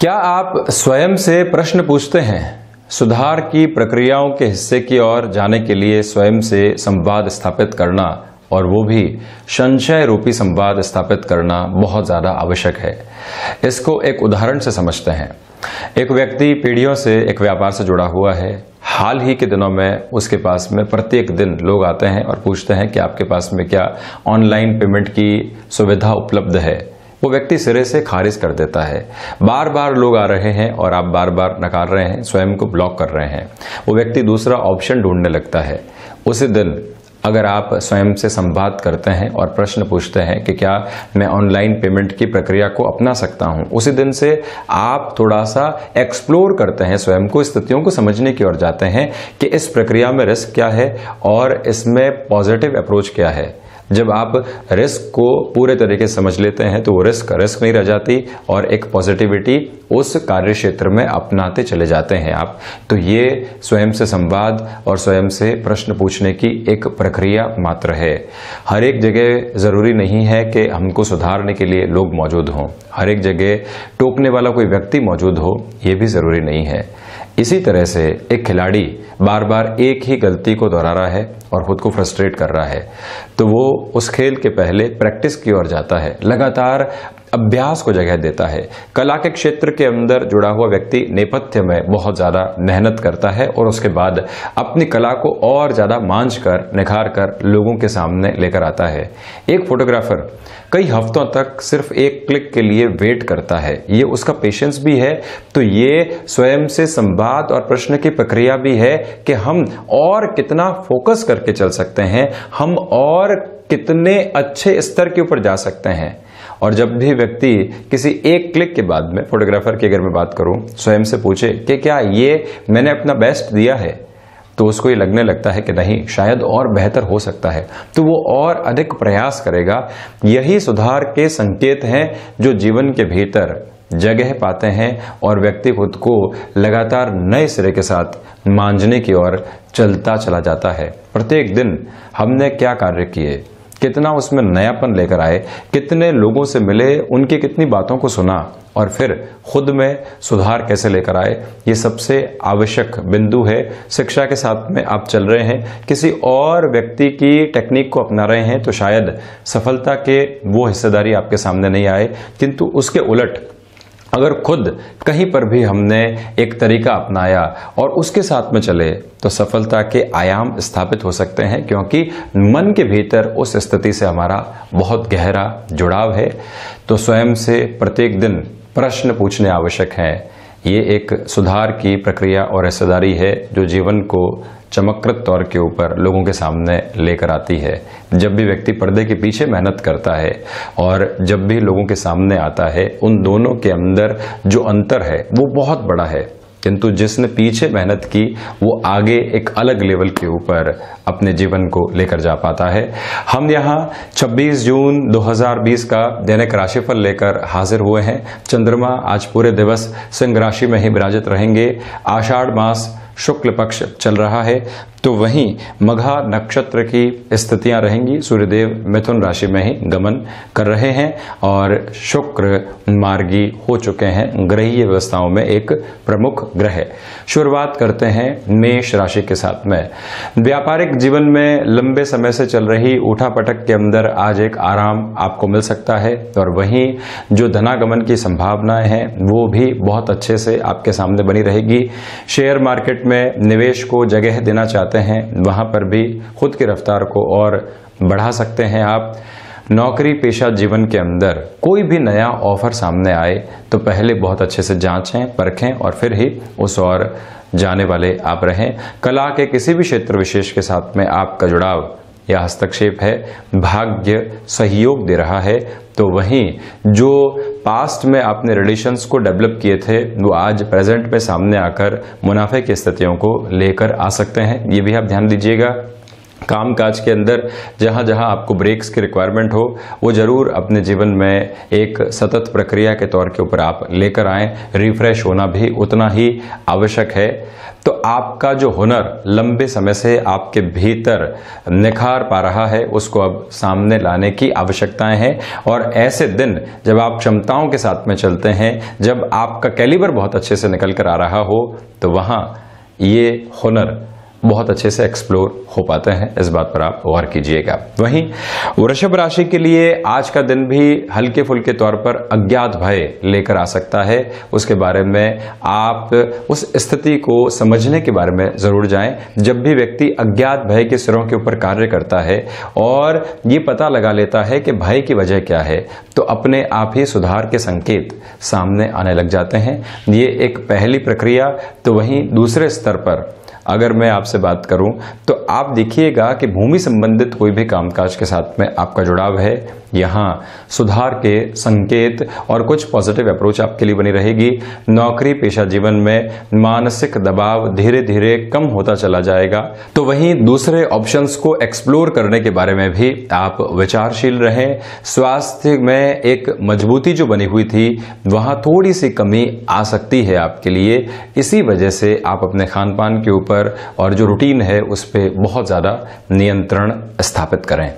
क्या आप स्वयं से प्रश्न पूछते हैं? सुधार की प्रक्रियाओं के हिस्से की ओर जाने के लिए स्वयं से संवाद स्थापित करना, और वो भी संशय रूपी संवाद स्थापित करना बहुत ज़्यादा आवश्यक है। इसको एक उदाहरण से समझते हैं। एक व्यक्ति पीढ़ियों से एक व्यापार से जुड़ा हुआ है। हाल ही के दिनों में उसके पास में प्रत्येक दिन लोग आते हैं और पूछते हैं कि आपके पास में क्या ऑनलाइन पेमेंट की सुविधा उपलब्ध है। वो व्यक्ति सिरे से खारिज कर देता है। बार बार लोग आ रहे हैं और आप बार बार नकार रहे हैं, स्वयं को ब्लॉक कर रहे हैं। वो व्यक्ति दूसरा ऑप्शन ढूंढने लगता है। उसी दिन अगर आप स्वयं से संवाद करते हैं और प्रश्न पूछते हैं कि क्या मैं ऑनलाइन पेमेंट की प्रक्रिया को अपना सकता हूं, उसी दिन से आप थोड़ा सा एक्सप्लोर करते हैं, स्वयं को, स्थितियों को समझने की ओर जाते हैं कि इस प्रक्रिया में रिस्क क्या है और इसमें पॉजिटिव अप्रोच क्या है। जब आप रिस्क को पूरे तरीके से समझ लेते हैं तो वो रिस्क नहीं रह जाती और एक पॉजिटिविटी उस कार्य क्षेत्र में अपनाते चले जाते हैं आप। तो ये स्वयं से संवाद और स्वयं से प्रश्न पूछने की एक प्रक्रिया मात्र है। हर एक जगह जरूरी नहीं है कि हमको सुधारने के लिए लोग मौजूद हों, हर एक जगह टोकने वाला कोई व्यक्ति मौजूद हो, ये भी जरूरी नहीं है। इसी तरह से एक खिलाड़ी बार बार एक ही गलती को दोहरा रहा है और खुद को फ्रस्ट्रेट कर रहा है, तो वो उस खेल के पहले प्रैक्टिस की ओर जाता है, लगातार अभ्यास को जगह देता है। कला के क्षेत्र के अंदर जुड़ा हुआ व्यक्ति नेपथ्य में बहुत ज्यादा मेहनत करता है और उसके बाद अपनी कला को और ज्यादा मांझ कर, निखार कर लोगों के सामने लेकर आता है। एक फोटोग्राफर कई हफ्तों तक सिर्फ एक क्लिक के लिए वेट करता है, ये उसका पेशेंस भी है। तो ये स्वयं से संवाद और प्रश्न की प्रक्रिया भी है कि हम और कितना फोकस करके चल सकते हैं, हम और कितने अच्छे स्तर के ऊपर जा सकते हैं। और जब भी व्यक्ति किसी एक क्लिक के बाद में, फोटोग्राफर की अगर मैं बात करूं, स्वयं से पूछे कि क्या ये मैंने अपना बेस्ट दिया है, तो उसको ये लगने लगता है कि नहीं, शायद और बेहतर हो सकता है, तो वो और अधिक प्रयास करेगा। यही सुधार के संकेत हैं जो जीवन के भीतर जगह पाते हैं और व्यक्ति खुद को लगातार नए सिरे के साथ मांझने की ओर चलता चला जाता है। प्रत्येक दिन हमने क्या कार्य किए, कितना उसमें नयापन लेकर आए, कितने लोगों से मिले, उनकी कितनी बातों को सुना और फिर खुद में सुधार कैसे लेकर आए, ये सबसे आवश्यक बिंदु है। शिक्षा के साथ में आप चल रहे हैं, किसी और व्यक्ति की टेक्निक को अपना रहे हैं, तो शायद सफलता के वो हिस्सेदारी आपके सामने नहीं आए, किंतु उसके उलट अगर खुद कहीं पर भी हमने एक तरीका अपनाया और उसके साथ में चले तो सफलता के आयाम स्थापित हो सकते हैं, क्योंकि मन के भीतर उस स्थिति से हमारा बहुत गहरा जुड़ाव है। तो स्वयं से प्रत्येक दिन प्रश्न पूछने आवश्यक हैं। ये एक सुधार की प्रक्रिया और हिस्सेदारी है जो जीवन को चमककृत तौर के ऊपर लोगों के सामने लेकर आती है। जब भी व्यक्ति पर्दे के पीछे मेहनत करता है और जब भी लोगों के सामने आता है, उन दोनों के अंदर जो अंतर है वो बहुत बड़ा है, किंतु जिसने पीछे मेहनत की वो आगे एक अलग लेवल के ऊपर अपने जीवन को लेकर जा पाता है। हम यहाँ 26 जून 2020 का दैनिक राशिफल लेकर हाजिर हुए हैं। चंद्रमा आज पूरे दिवस सिंह राशि में ही विराजित रहेंगे। आषाढ़ मास शुक्ल पक्ष चल रहा है, तो वहीं मघा नक्षत्र की स्थितियां रहेंगी। सूर्यदेव मिथुन राशि में ही गमन कर रहे हैं और शुक्र मार्गी हो चुके हैं, ग्रहीय व्यवस्थाओं में एक प्रमुख ग्रह। शुरुआत करते हैं मेष राशि के साथ में। व्यापारिक जीवन में लंबे समय से चल रही उठापटक के अंदर आज एक आराम आपको मिल सकता है और वहीं जो धनागमन की संभावनाएं हैं वो भी बहुत अच्छे से आपके सामने बनी रहेगी। शेयर मार्केट में निवेश को जगह देना चाहते हैं, वहां पर भी खुद की रफ्तार को और बढ़ा सकते हैं आप। नौकरी पेशा जीवन के अंदर कोई भी नया ऑफर सामने आए तो पहले बहुत अच्छे से जांचें, परखें और फिर ही उस ओर जाने वाले आप रहें। कला के किसी भी क्षेत्र विशेष के साथ में आपका जुड़ाव या हस्तक्षेप है, भाग्य सहयोग दे रहा है, तो वहीं जो पास्ट में आपने रिलेशंस को डेवलप किए थे वो आज प्रेजेंट में सामने आकर मुनाफे की स्थितियों को लेकर आ सकते हैं, ये भी आप ध्यान दीजिएगा। कामकाज के अंदर जहां जहां आपको ब्रेक्स की रिक्वायरमेंट हो वो जरूर अपने जीवन में एक सतत प्रक्रिया के तौर के ऊपर आप लेकर आएं। रिफ्रेश होना भी उतना ही आवश्यक है। तो आपका जो हुनर लंबे समय से आपके भीतर निखार पा रहा है उसको अब सामने लाने की आवश्यकताएं हैं। और ऐसे दिन जब आप क्षमताओं के साथ में चलते हैं, जब आपका कैलिबर बहुत अच्छे से निकल कर आ रहा हो, तो वहां ये हुनर बहुत अच्छे से एक्सप्लोर हो पाते हैं। इस बात पर आप गौर कीजिएगा। वहीं वृषभ राशि के लिए आज का दिन भी हल्के फुल्के तौर पर अज्ञात भय लेकर आ सकता है। उसके बारे में आप उस स्थिति को समझने के बारे में जरूर जाएं। जब भी व्यक्ति अज्ञात भय के सिरों के ऊपर कार्य करता है और ये पता लगा लेता है कि भय की वजह क्या है, तो अपने आप ही सुधार के संकेत सामने आने लग जाते हैं। ये एक पहली प्रक्रिया। तो वहीं दूसरे स्तर पर अगर मैं आपसे बात करूं तो आप देखिएगा कि भूमि संबंधित कोई भी कामकाज के साथ में आपका जुड़ाव है, यहां सुधार के संकेत और कुछ पॉजिटिव अप्रोच आपके लिए बनी रहेगी। नौकरी पेशा जीवन में मानसिक दबाव धीरे धीरे कम होता चला जाएगा। तो वहीं दूसरे ऑप्शंस को एक्सप्लोर करने के बारे में भी आप विचारशील रहें। स्वास्थ्य में एक मजबूती जो बनी हुई थी वहां थोड़ी सी कमी आ सकती है आपके लिए। इसी वजह से आप अपने खान पान के ऊपर और जो रूटीन है उस पे बहुत ज्यादा नियंत्रण स्थापित करें।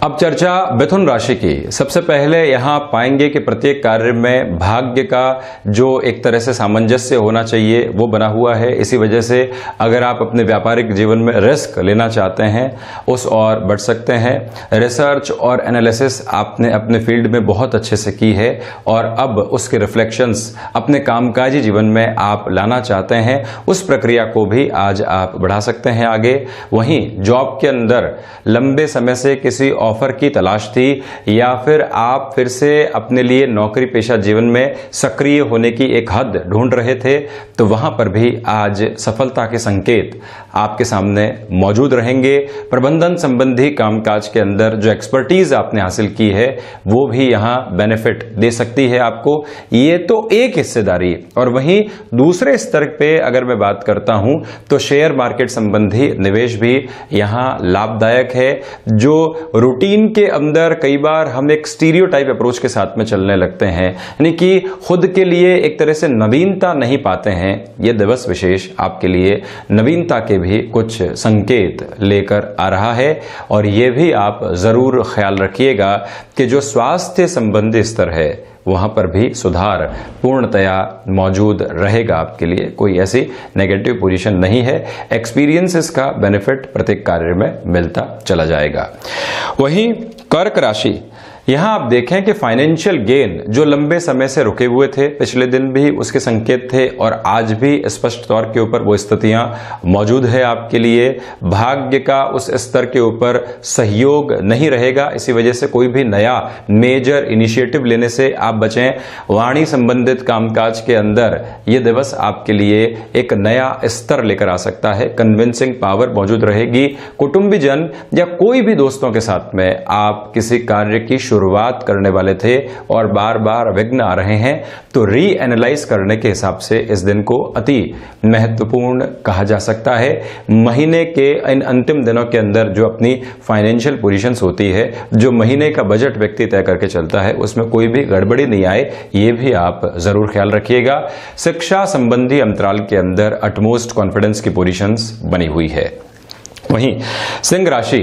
अब चर्चा मिथुन राशि की। सबसे पहले यहां पाएंगे कि प्रत्येक कार्य में भाग्य का जो एक तरह से सामंजस्य होना चाहिए वो बना हुआ है। इसी वजह से अगर आप अपने व्यापारिक जीवन में रिस्क लेना चाहते हैं उस और बढ़ सकते हैं। रिसर्च और एनालिसिस आपने अपने फील्ड में बहुत अच्छे से की है और अब उसके रिफ्लेक्शंस अपने कामकाजी जीवन में आप लाना चाहते हैं। उस प्रक्रिया को भी आज आप बढ़ा सकते हैं आगे। वहीं जॉब के अंदर लंबे समय से किसी ऑफर की तलाश थी या फिर आप फिर से अपने लिए नौकरी पेशा जीवन में सक्रिय होने की एक हद ढूंढ रहे थे, तो वहां पर भी आज सफलता के संकेत आपके सामने मौजूद रहेंगे। प्रबंधन संबंधी कामकाज के अंदर जो एक्सपर्टीज आपने हासिल की है वो भी यहां बेनिफिट दे सकती है आपको। ये तो एक हिस्सेदारी। और वहीं दूसरे स्तर पे अगर मैं बात करता हूं तो शेयर मार्केट संबंधी निवेश भी यहां लाभदायक है। जो रूटीन के अंदर कई बार हम एक स्टीरियोटाइप अप्रोच के साथ में चलने लगते हैं, यानी कि खुद के लिए एक तरह से नवीनता नहीं पाते हैं, यह दिवस विशेष आपके लिए नवीनता के भी कुछ संकेत लेकर आ रहा है। और यह भी आप जरूर ख्याल रखिएगा कि जो स्वास्थ्य संबंधी स्तर है वहां पर भी सुधार पूर्णतया मौजूद रहेगा आपके लिए। कोई ऐसी नेगेटिव पोजीशन नहीं है। एक्सपीरियंसेस का बेनिफिट प्रत्येक कार्य में मिलता चला जाएगा। वहीं कर्क राशि, यहां आप देखें कि फाइनेंशियल गेन जो लंबे समय से रुके हुए थे, पिछले दिन भी उसके संकेत थे और आज भी स्पष्ट तौर के ऊपर वो स्थितियां मौजूद है आपके लिए। भाग्य का उस स्तर के ऊपर सहयोग नहीं रहेगा, इसी वजह से कोई भी नया मेजर इनिशिएटिव लेने से आप बचें। वाणी संबंधित कामकाज के अंदर यह दिवस आपके लिए एक नया स्तर लेकर आ सकता है। कन्विंसिंग पावर मौजूद रहेगी। कुटुंबीजन या कोई भी दोस्तों के साथ में आप किसी कार्य की शुरुआत करने वाले थे और बार बार विघ्न आ रहे हैं, तो री एनालाइज करने के हिसाब से इस दिन को अति महत्वपूर्ण कहा जा सकता है। महीने के इन अंतिम दिनों के अंदर जो अपनी फाइनेंशियल पोजीशंस होती है, जो महीने का बजट व्यक्ति तय करके चलता है, उसमें कोई भी गड़बड़ी नहीं आए, ये भी आप जरूर ख्याल रखिएगा। शिक्षा संबंधी अंतराल के अंदर अटमोस्ट कॉन्फिडेंस की पोजीशंस बनी हुई है। वहीं सिंह राशि,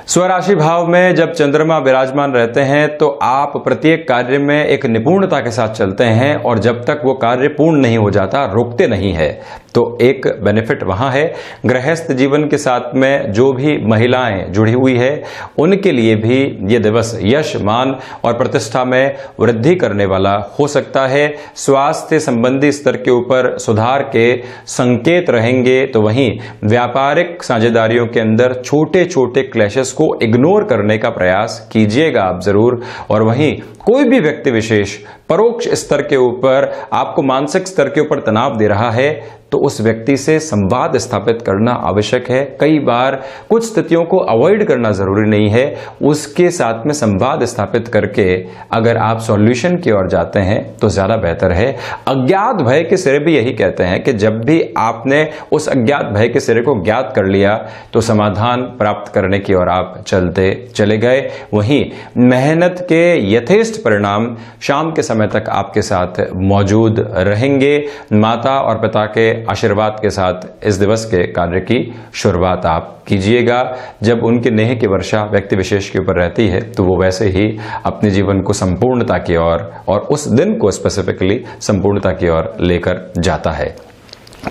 स्वराशि भाव में जब चंद्रमा विराजमान रहते हैं तो आप प्रत्येक कार्य में एक निपुणता के साथ चलते हैं और जब तक वो कार्य पूर्ण नहीं हो जाता रुकते नहीं है, तो एक बेनिफिट वहां है। गृहस्थ जीवन के साथ में जो भी महिलाएं जुड़ी हुई है उनके लिए भी ये दिवस यश, मान और प्रतिष्ठा में वृद्धि करने वाला हो सकता है। स्वास्थ्य संबंधी स्तर के ऊपर सुधार के संकेत रहेंगे। तो वहीं व्यापारिक साझेदारियों के अंदर छोटे छोटे क्लैशेस को इग्नोर करने का प्रयास कीजिएगा आप जरूर। और वहीं कोई भी व्यक्ति विशेष परोक्ष स्तर के ऊपर आपको मानसिक स्तर के ऊपर तनाव दे रहा है तो उस व्यक्ति से संवाद स्थापित करना आवश्यक है। कई बार कुछ स्थितियों को अवॉइड करना जरूरी नहीं है, उसके साथ में संवाद स्थापित करके अगर आप सॉल्यूशन की ओर जाते हैं तो ज्यादा बेहतर है। अज्ञात भय के सिरे भी यही कहते हैं कि जब भी आपने उस अज्ञात भय के सिरे को ज्ञात कर लिया तो समाधान प्राप्त करने की ओर आप चलते चले गए। वहीं मेहनत के यथेष्ट परिणाम शाम के समय तक आपके साथ मौजूद रहेंगे। माता और पिता के आशीर्वाद के साथ इस दिवस के कार्य की शुरुआत आप कीजिएगा। जब उनकी नेह की वर्षा व्यक्ति विशेष के ऊपर रहती है तो वो वैसे ही अपने जीवन को संपूर्णता की ओर और उस दिन को स्पेसिफिकली संपूर्णता की ओर लेकर जाता है।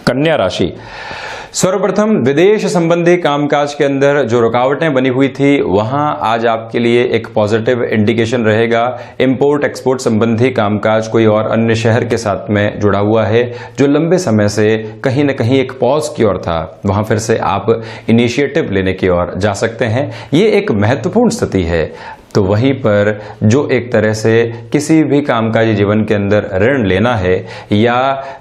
कन्या राशि, सर्वप्रथम विदेश संबंधी कामकाज के अंदर जो रुकावटें बनी हुई थी वहां आज आपके लिए एक पॉजिटिव इंडिकेशन रहेगा। इंपोर्ट एक्सपोर्ट संबंधी कामकाज कोई और अन्य शहर के साथ में जुड़ा हुआ है जो लंबे समय से कहीं न कहीं एक पॉज की ओर था, वहां फिर से आप इनिशिएटिव लेने की ओर जा सकते हैं। ये एक महत्वपूर्ण स्थिति है। तो वहीं पर जो एक तरह से किसी भी कामकाजी जीवन के अंदर ऋण लेना है या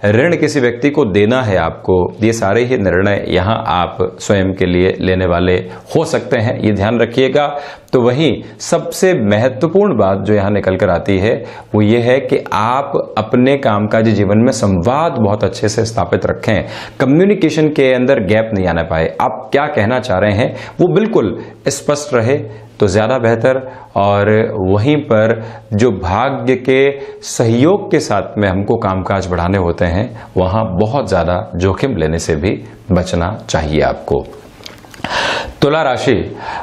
ऋण किसी व्यक्ति को देना है आपको, ये सारे ही निर्णय यहाँ आप स्वयं के लिए लेने वाले हो सकते हैं, ये ध्यान रखिएगा। तो वहीं सबसे महत्वपूर्ण बात जो यहाँ निकल कर आती है वो ये है कि आप अपने कामकाजी जीवन में संवाद बहुत अच्छे से स्थापित रखें। कम्युनिकेशन के अंदर गैप नहीं आना पाए। आप क्या कहना चाह रहे हैं वो बिल्कुल स्पष्ट रहे तो ज्यादा बेहतर। और वहीं पर जो भाग्य के सहयोग के साथ में हमको कामकाज बढ़ाने होते हैं वहां बहुत ज्यादा जोखिम लेने से भी बचना चाहिए आपको। तुला राशि,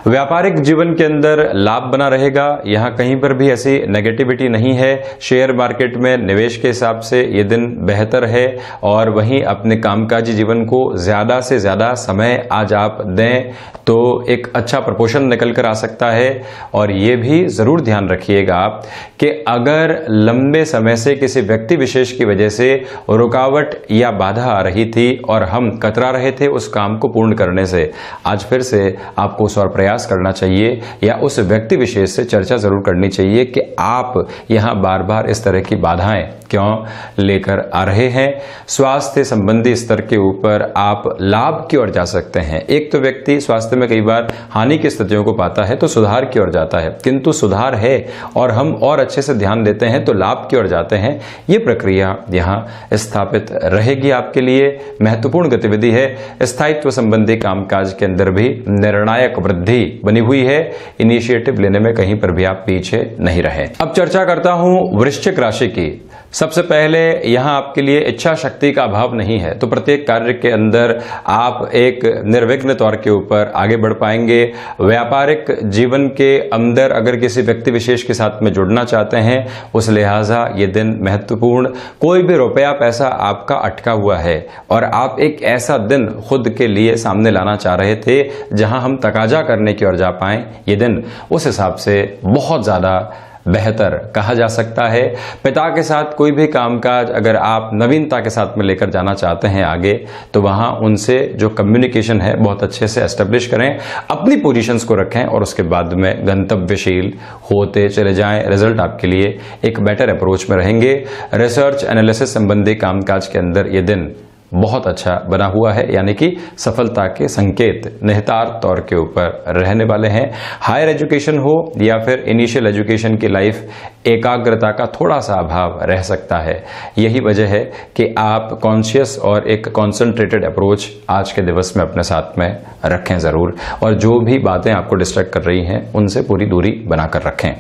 व्यापारिक जीवन के अंदर लाभ बना रहेगा। यहां कहीं पर भी ऐसी नेगेटिविटी नहीं है। शेयर मार्केट में निवेश के हिसाब से ये दिन बेहतर है और वहीं अपने कामकाजी जीवन को ज्यादा से ज्यादा समय आज आप दें तो एक अच्छा प्रपोर्शन निकल कर आ सकता है। और ये भी जरूर ध्यान रखिएगा आप कि अगर लंबे समय से किसी व्यक्ति विशेष की वजह से रुकावट या बाधा आ रही थी और हम कतरा रहे थे उस काम को पूर्ण करने से, आज फिर से आपको उस और प्रयास करना चाहिए या उस व्यक्ति विशेष से चर्चा जरूर करनी चाहिए कि आप यहां बार बार इस तरह की बाधाएं क्यों लेकर आ रहे हैं। स्वास्थ्य संबंधी स्तर के ऊपर आप लाभ की ओर जा सकते हैं। एक तो व्यक्ति स्वास्थ्य में कई बार हानि की स्थितियों को पाता है तो सुधार की ओर जाता है, किंतु सुधार है और हम और अच्छे से ध्यान देते हैं तो लाभ की ओर जाते हैं। ये प्रक्रिया यहां स्थापित रहेगी आपके लिए। महत्वपूर्ण गतिविधि है। स्थायित्व संबंधी कामकाज के अंदर भी निर्णायक वृद्धि बनी हुई है। इनिशिएटिव लेने में कहीं पर भी आप पीछे नहीं रहे। अब चर्चा करता हूं वृश्चिक राशि की। सबसे पहले यहां आपके लिए इच्छा शक्ति का अभाव नहीं है तो प्रत्येक कार्य के अंदर आप एक निर्विघ्न तौर के ऊपर आगे बढ़ पाएंगे। व्यापारिक जीवन के अंदर अगर किसी व्यक्ति विशेष के साथ में जुड़ना चाहते हैं उस लिहाजा ये दिन महत्वपूर्ण। कोई भी रुपया पैसा आपका अटका हुआ है और आप एक ऐसा दिन खुद के लिए सामने लाना चाह रहे थे जहां हम तकाजा करने की ओर जा पाए, ये दिन उस हिसाब से बहुत ज्यादा बेहतर कहा जा सकता है। पिता के साथ कोई भी कामकाज अगर आप नवीनता के साथ में लेकर जाना चाहते हैं आगे तो वहां उनसे जो कम्युनिकेशन है बहुत अच्छे से एस्टेब्लिश करें, अपनी पोजीशंस को रखें और उसके बाद में गंतव्यशील होते चले जाएं। रिजल्ट आपके लिए एक बेटर अप्रोच में रहेंगे। रिसर्च एनालिसिस संबंधी कामकाज के अंदर ये दिन बहुत अच्छा बना हुआ है, यानी कि सफलता के संकेत निहितार्थ तौर के ऊपर रहने वाले हैं। हायर एजुकेशन हो या फिर इनिशियल एजुकेशन की लाइफ, एकाग्रता का थोड़ा सा अभाव रह सकता है। यही वजह है कि आप कॉन्शियस और एक कॉन्सेंट्रेटेड अप्रोच आज के दिवस में अपने साथ में रखें जरूर, और जो भी बातें आपको डिस्ट्रैक्ट कर रही हैं उनसे पूरी दूरी बनाकर रखें।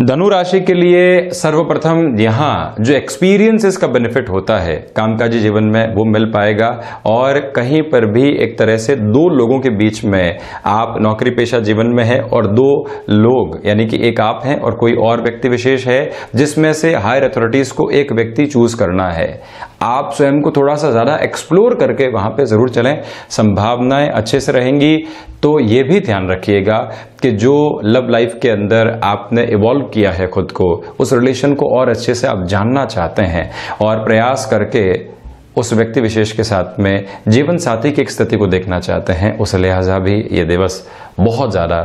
धनु राशि के लिए सर्वप्रथम यहाँ जो एक्सपीरियंसेस का बेनिफिट होता है कामकाजी जीवन में वो मिल पाएगा। और कहीं पर भी एक तरह से दो लोगों के बीच में, आप नौकरी पेशा जीवन में है और दो लोग यानी कि एक आप हैं और कोई और व्यक्ति विशेष है, जिसमें से हायर अथॉरिटीज को एक व्यक्ति चूज करना है। आप स्वयं को थोड़ा सा ज्यादा एक्सप्लोर करके वहां पे जरूर चलें, संभावनाएं अच्छे से रहेंगी। तो ये भी ध्यान रखिएगा कि जो लव लाइफ के अंदर आपने इवॉल्व किया है खुद को, उस रिलेशन को और अच्छे से आप जानना चाहते हैं और प्रयास करके उस व्यक्ति विशेष के साथ में जीवन साथी की एक स्थिति को देखना चाहते हैं, उस लिहाजा भी ये दिवस बहुत ज्यादा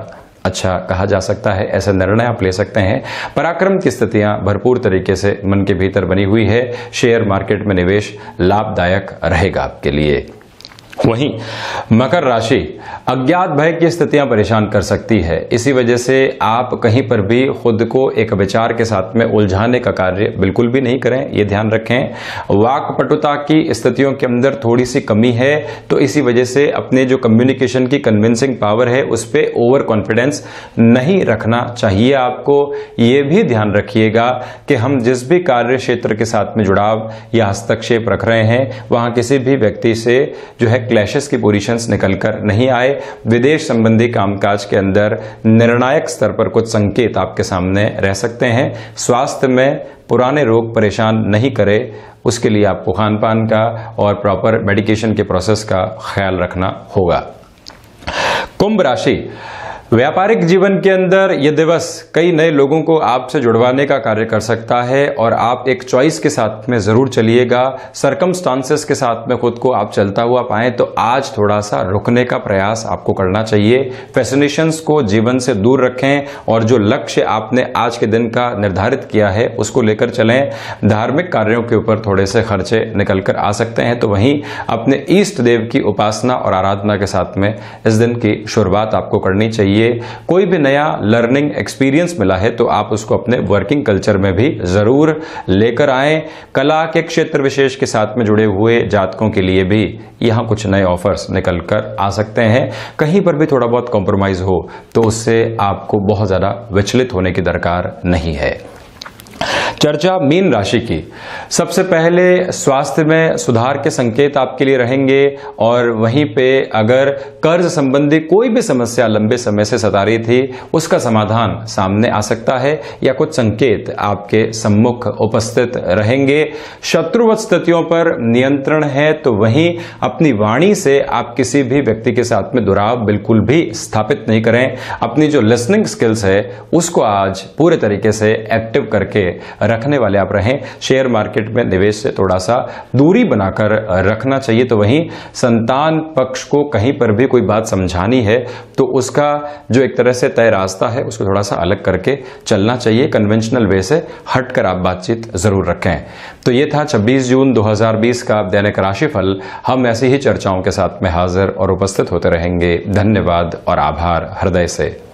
अच्छा कहा जा सकता है। ऐसा निर्णय आप ले सकते हैं। पराक्रम की स्थितियां भरपूर तरीके से मन के भीतर बनी हुई है। शेयर मार्केट में निवेश लाभदायक रहेगा आपके लिए। वहीं मकर राशि, अज्ञात भय की स्थितियां परेशान कर सकती है। इसी वजह से आप कहीं पर भी खुद को एक विचार के साथ में उलझाने का कार्य बिल्कुल भी नहीं करें, ये ध्यान रखें। वाक्पटुता की स्थितियों के अंदर थोड़ी सी कमी है, तो इसी वजह से अपने जो कम्युनिकेशन की कन्विंसिंग पावर है उस पर ओवर कॉन्फिडेंस नहीं रखना चाहिए आपको। ये भी ध्यान रखिएगा कि हम जिस भी कार्य क्षेत्र के साथ में जुड़ाव या हस्तक्षेप रख रहे हैं वहां किसी भी व्यक्ति से जो है क्लैशेस की पोजीशंस निकलकर नहीं आए। विदेश संबंधी कामकाज के अंदर निर्णायक स्तर पर कुछ संकेत आपके सामने रह सकते हैं। स्वास्थ्य में पुराने रोग परेशान नहीं करे, उसके लिए आपको खान पान का और प्रॉपर मेडिकेशन के प्रोसेस का ख्याल रखना होगा। कुंभ राशि, व्यापारिक जीवन के अंदर यह दिवस कई नए लोगों को आपसे जुड़वाने का कार्य कर सकता है और आप एक चॉइस के साथ में जरूर चलिएगा। सरकमस्टांसेस के साथ में खुद को आप चलता हुआ पाएं तो आज थोड़ा सा रुकने का प्रयास आपको करना चाहिए। फैसिनेशंस को जीवन से दूर रखें और जो लक्ष्य आपने आज के दिन का निर्धारित किया है उसको लेकर चलें। धार्मिक कार्यों के ऊपर थोड़े से खर्चे निकल कर आ सकते हैं, तो वहीं अपने इष्ट देव की उपासना और आराधना के साथ में इस दिन की शुरुआत आपको करनी चाहिए। कोई भी नया लर्निंग एक्सपीरियंस मिला है तो आप उसको अपने वर्किंग कल्चर में भी जरूर लेकर आएं। कला के क्षेत्र विशेष के साथ में जुड़े हुए जातकों के लिए भी यहां कुछ नए ऑफर्स निकल कर आ सकते हैं। कहीं पर भी थोड़ा बहुत कॉम्प्रोमाइज हो तो उससे आपको बहुत ज्यादा विचलित होने की दरकार नहीं है। चर्चा मीन राशि की। सबसे पहले स्वास्थ्य में सुधार के संकेत आपके लिए रहेंगे और वहीं पे अगर कर्ज संबंधी कोई भी समस्या लंबे समय से सता रही थी उसका समाधान सामने आ सकता है या कुछ संकेत आपके सम्मुख उपस्थित रहेंगे। शत्रुवत स्थितियों पर नियंत्रण है, तो वहीं अपनी वाणी से आप किसी भी व्यक्ति के साथ में दुराव बिल्कुल भी स्थापित नहीं करें। अपनी जो लिसनिंग स्किल्स है उसको आज पूरे तरीके से एक्टिव करके रखने वाले आप रहें। शेयर मार्केट में निवेश से थोड़ा सा दूरी बनाकर रखना चाहिए। तो वहीं संतान पक्ष को कहीं पर भी कोई बात समझानी है तो उसका जो एक तरह से तय रास्ता है उसको थोड़ा सा अलग करके चलना चाहिए। कन्वेंशनल वे से हटकर आप बातचीत जरूर रखें। तो ये था 26 जून 2020 का दैनिक राशिफल। हम ऐसी ही चर्चाओं के साथ में हाजिर और उपस्थित होते रहेंगे। धन्यवाद और आभार हृदय से।